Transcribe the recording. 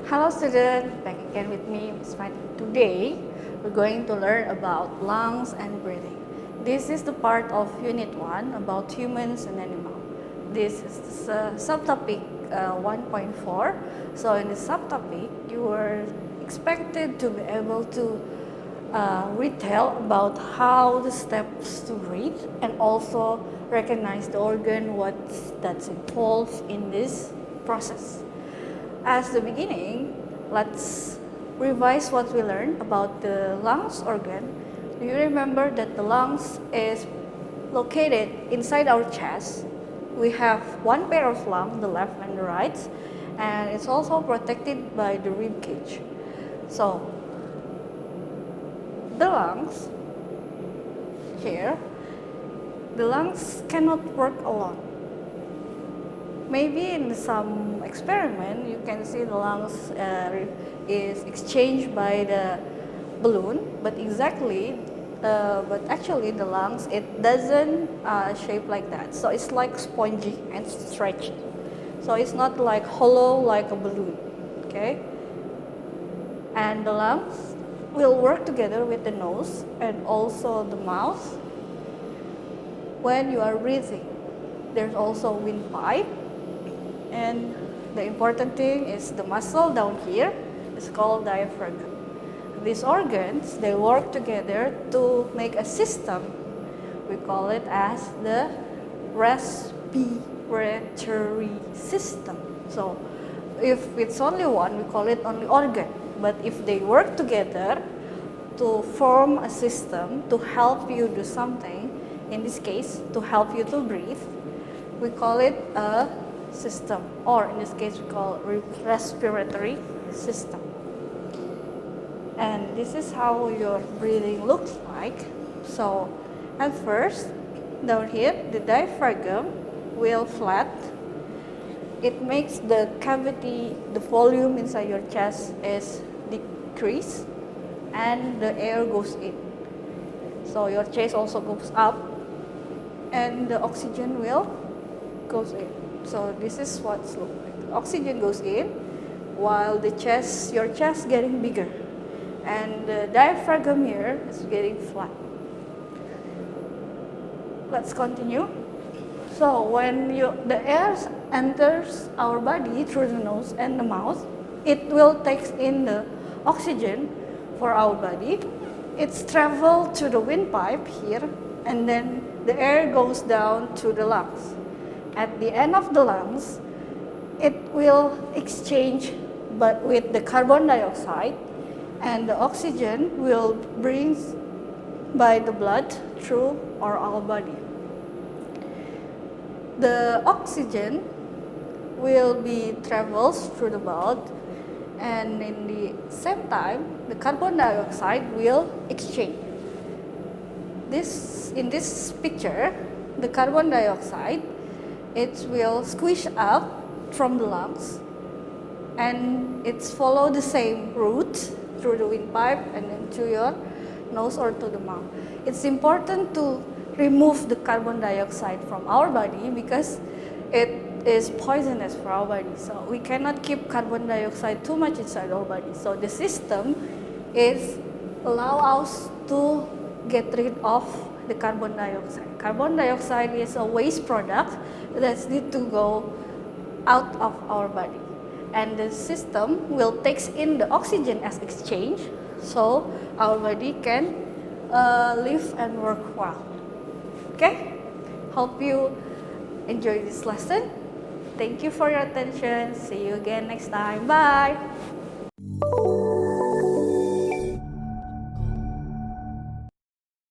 Hello student, back again with me, Ms.Vani. Today, we're going to learn about lungs and breathing. This is the part of Unit 1 about humans and animals. This is the subtopic 1.4. So in this subtopic, you were expected to be able to retell about how the steps to breathe and also recognize the organ, that's involved in this process. As the beginning, let's revise what we learned about the lungs organ. Do you remember that the lungs is located inside our chest? We have one pair of lungs, the left and the right, and it's also protected by the rib cage. So, the lungs here, the lungs cannot work alone. Maybe in some experiment, you can see the lungs is exchanged by the balloon, but actually the lungs, it doesn't shape like that. So it's like spongy and stretchy. So it's not like hollow like a balloon, okay? And the lungs will work together with the nose and also the mouth when you are breathing. There's also windpipe. And the important thing is the muscle down here is called diaphragm. These organs, they work together to make a system. We call it as the respiratory system. So if it's only one, we call it only organ. But if they work together to form a system to help you do something, in this case, to help you to breathe, we call it a system, or in this case we call it respiratory system. And this is how your breathing looks like. So at first, down here, the diaphragm will flat. It makes the cavity, the volume inside your chest is decreased and the air goes in. So your chest also goes up and the oxygen will goes in. So this is what it's look like. Oxygen goes in while your chest getting bigger, and the diaphragm here is getting flat. Let's continue. So when the air enters our body through the nose and the mouth, it will take in the oxygen for our body. It's traveled to the windpipe here, and then the air goes down to the lungs. At the end of the lungs, it will exchange but with the carbon dioxide, and the oxygen will bring by the blood through our body. The oxygen will be travels through the blood, and in the same time, the carbon dioxide will exchange. In this picture, the carbon dioxide, it will squish up from the lungs, and it's follow the same route through the windpipe and then to your nose or to the mouth. It's important to remove the carbon dioxide from our body because it is poisonous for our body. So we cannot keep carbon dioxide too much inside our body. So the system is allow us to get rid of the carbon dioxide. Carbon dioxide is a waste product that needs to go out of our body. And the system will take in the oxygen as exchange, so our body can live and work well. Okay? Hope you enjoy this lesson. Thank you for your attention. See you again next time. Bye!